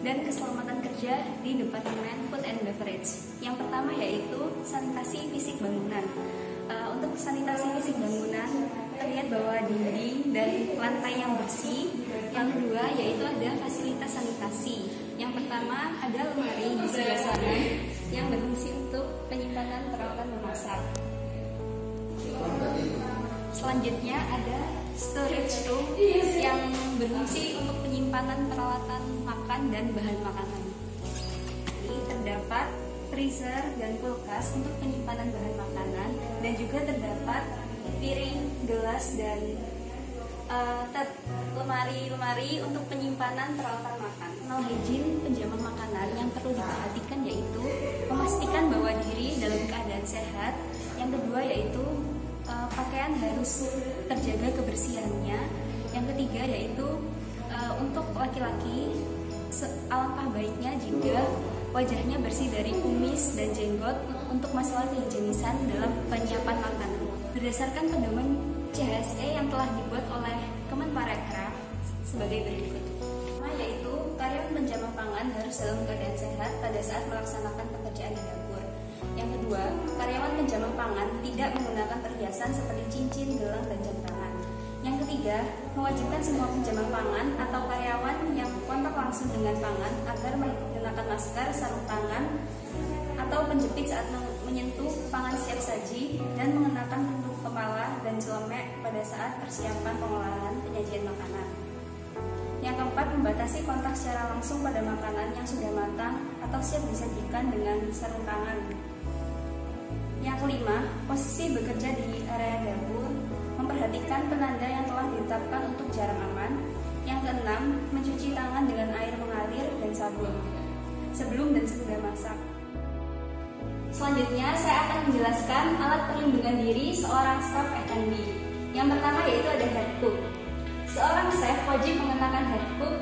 dan keselamatan kerja di Departemen Food and Beverage. Yang pertama yaitu sanitasi fisik bangunan. Untuk sanitasi fisik bangunan terlihat bahwa dinding dan lantai yang bersih. Yang kedua yaitu ada fasilitas sanitasi. Yang pertama ada lemari di sebelah sana yang berfungsi untuk penyimpanan peralatan memasak. Selanjutnya ada storage room yang berfungsi untuk penyimpanan peralatan makan dan bahan makanan. Ini terdapat freezer dan kulkas untuk penyimpanan bahan makanan, dan juga terdapat piring, gelas, dan lemari-lemari untuk penyimpanan peralatan makan. Hygiene penjamak makanan yang perlu diperhatikan yaitu memastikan bahwa diri dalam keadaan sehat. Yang kedua yaitu pakaian harus terjaga kebersihannya. Yang ketiga yaitu untuk laki-laki alangkah baiknya jika wajahnya bersih dari kumis dan jenggot untuk masalah kehigienisan dalam penyiapan makanan. Berdasarkan pedoman CHSE yang telah dibuat oleh Kemenparekraf sebagai berikut. Pertama yaitu karyawan penjamak pangan harus dalam keadaan sehat pada saat melaksanakan pekerjaan di dapur. Yang kedua, karyawan penjamak pangan tidak menggunakan perhiasan seperti cincin, gelang, dan jam tangan. Yang ketiga, mewajibkan semua penjamak pangan atau karyawan yang kontak langsung dengan pangan agar menggunakan masker, sarung tangan, atau penjepit saat menyentuh pangan siap saji, dan mengenakan penutup kepala dan celemek pada saat persiapan pengolahan penyajian makanan. Yang keempat, membatasi kontak secara langsung pada makanan yang sudah matang atau siap disajikan dengan sarung tangan. Yang kelima, posisi bekerja di area dapur, memperhatikan penanda yang telah ditetapkan untuk jarak aman. Yang keenam, mencuci tangan dengan air mengalir dan sabun sebelum dan sesudah masak. Selanjutnya, saya akan menjelaskan alat perlindungan diri seorang staf F&B. Yang pertama yaitu ada head cook. Seorang chef wajib mengenakan head cook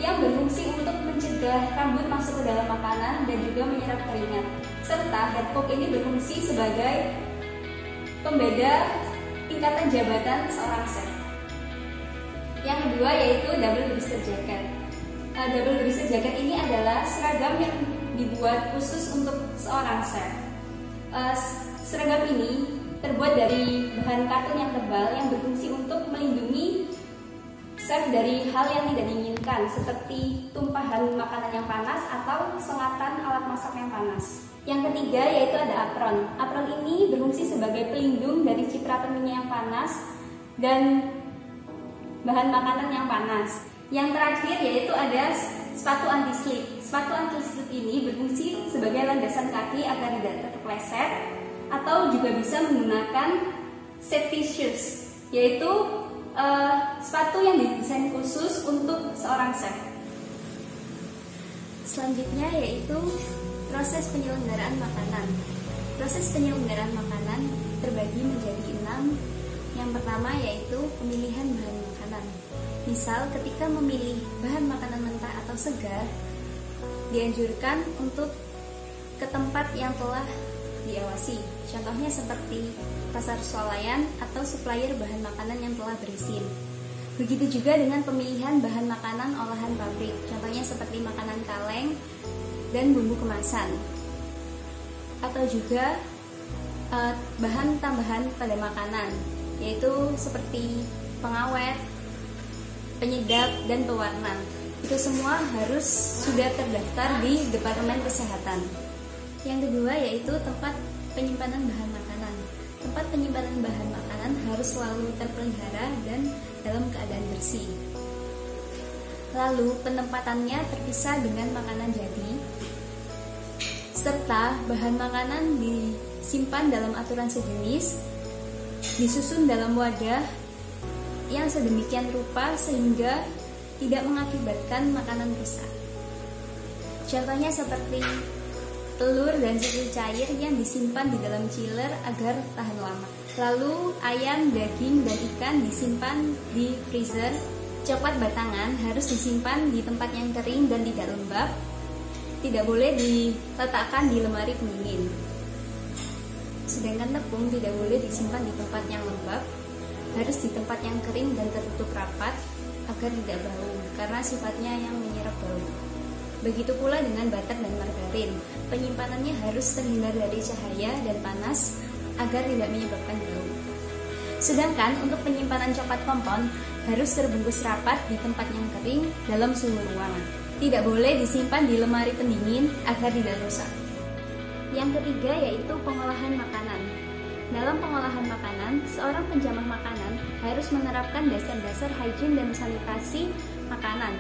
yang berfungsi untuk mencegah rambut masuk ke dalam makanan dan juga menyerap keringat. Serta head cook ini berfungsi sebagai pembeda tingkatan jabatan seorang chef. Yang kedua yaitu double breasted jacket. Double breasted jacket ini adalah seragam yang dibuat khusus untuk seorang chef. Seragam ini terbuat dari bahan katun yang tebal yang berfungsi untuk melindungi chef dari hal yang tidak diinginkan seperti tumpahan makanan yang panas atau sengatan alat masak yang panas. Yang ketiga yaitu ada apron. Apron ini berfungsi sebagai pelindung dari cipratan minyak yang panas dan bahan makanan yang panas. Yang terakhir yaitu ada sepatu anti-slip. Sepatu anti-slip ini berfungsi sebagai landasan kaki agar tidak terpleset, atau juga bisa menggunakan safety shoes, yaitu sepatu yang didesain khusus untuk seorang chef. Selanjutnya yaitu proses penyelenggaraan makanan. Proses penyelenggaraan makanan terbagi menjadi 6. Yang pertama yaitu pemilihan bahan makanan. Misal ketika memilih bahan makanan mentah atau segar, dianjurkan untuk ke tempat yang telah diawasi. Contohnya seperti pasar swalayan atau supplier bahan makanan yang telah berizin. Begitu juga dengan pemilihan bahan makanan olahan pabrik. Contohnya seperti makanan kaleng dan bumbu kemasan. Atau juga bahan tambahan pada makanan, yaitu seperti pengawet, penyedap, dan pewarna. Itu semua harus sudah terdaftar di Departemen Kesehatan. Yang kedua yaitu tempat penyimpanan bahan makanan. Tempat penyimpanan bahan makanan harus selalu terpelihara dan dalam keadaan bersih. Lalu penempatannya terpisah dengan makanan jadi, serta bahan makanan disimpan dalam aturan sejenis, disusun dalam wadah yang sedemikian rupa sehingga tidak mengakibatkan makanan rusak. Contohnya seperti telur dan susu cair yang disimpan di dalam chiller agar tahan lama. Lalu ayam, daging, dan ikan disimpan di freezer. Coklat batangan harus disimpan di tempat yang kering dan tidak lembab. Tidak boleh diletakkan di lemari pendingin. Sedangkan tepung tidak boleh disimpan di tempat yang lembab, harus di tempat yang kering dan tertutup rapat agar tidak bau, karena sifatnya yang menyerap bau. Begitu pula dengan butter dan margarin. Penyimpanannya harus terhindar dari cahaya dan panas agar tidak menyebabkan bau. Sedangkan untuk penyimpanan coklat kompon harus terbungkus rapat di tempat yang kering dalam suhu ruangan. Tidak boleh disimpan di lemari pendingin agar tidak rusak. Yang ketiga yaitu pengolahan makanan. Dalam pengolahan makanan, seorang penjamah makanan harus menerapkan dasar-dasar hygiene dan sanitasi makanan,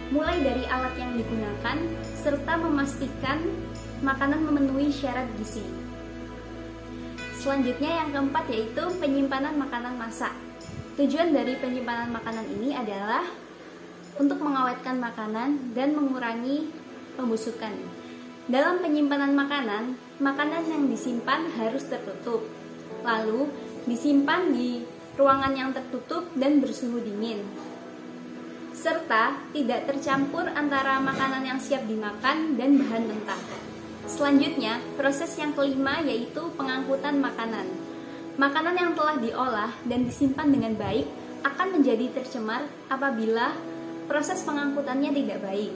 mulai dari alat yang digunakan, serta memastikan makanan memenuhi syarat gizi. Selanjutnya yang keempat yaitu penyimpanan makanan masak. Tujuan dari penyimpanan makanan ini adalah untuk mengawetkan makanan dan mengurangi pembusukan. Dalam penyimpanan makanan, makanan yang disimpan harus tertutup, lalu disimpan di ruangan yang tertutup dan bersuhu dingin, serta tidak tercampur antara makanan yang siap dimakan dan bahan mentah. Selanjutnya, proses yang kelima yaitu pengangkutan makanan. Makanan yang telah diolah dan disimpan dengan baik akan menjadi tercemar apabila proses pengangkutannya tidak baik.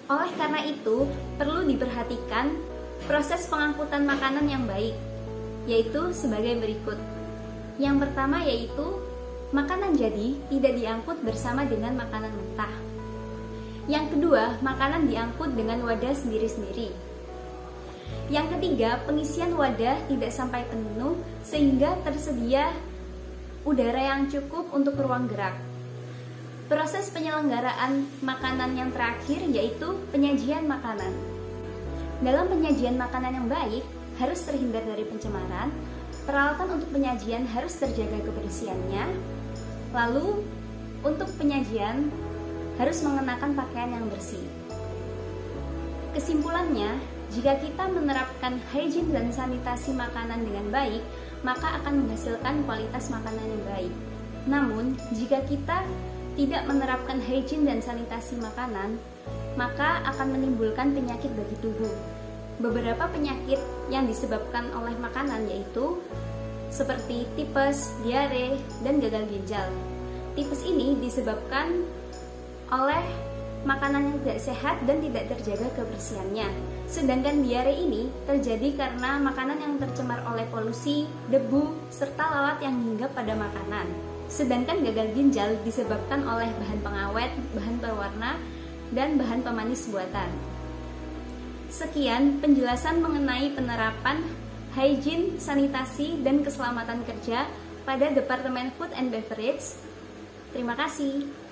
Oleh karena itu, perlu diperhatikan proses pengangkutan makanan yang baik, yaitu sebagai berikut. Yang pertama yaitu makanan jadi tidak diangkut bersama dengan makanan mentah. Yang kedua, makanan diangkut dengan wadah sendiri-sendiri. Yang ketiga, pengisian wadah tidak sampai penuh sehingga tersedia udara yang cukup untuk ruang gerak. Proses penyelenggaraan makanan yang terakhir yaitu penyajian makanan. Dalam penyajian makanan yang baik, harus terhindar dari pencemaran, peralatan untuk penyajian harus terjaga kebersihannya, lalu untuk penyajian harus mengenakan pakaian yang bersih. Kesimpulannya, jika kita menerapkan hygiene dan sanitasi makanan dengan baik, maka akan menghasilkan kualitas makanan yang baik. Namun, jika kita tidak menerapkan hygiene dan sanitasi makanan, maka akan menimbulkan penyakit bagi tubuh. Beberapa penyakit yang disebabkan oleh makanan yaitu seperti tipes, diare, dan gagal ginjal. Tipes ini disebabkan oleh makanan yang tidak sehat dan tidak terjaga kebersihannya. Sedangkan diare ini terjadi karena makanan yang tercemar oleh polusi, debu, serta lalat yang hinggap pada makanan. Sedangkan gagal ginjal disebabkan oleh bahan pengawet, bahan pewarna, dan bahan pemanis buatan. Sekian penjelasan mengenai penerapan hygiene, sanitasi, dan keselamatan kerja pada Departemen Food and Beverage. Terima kasih.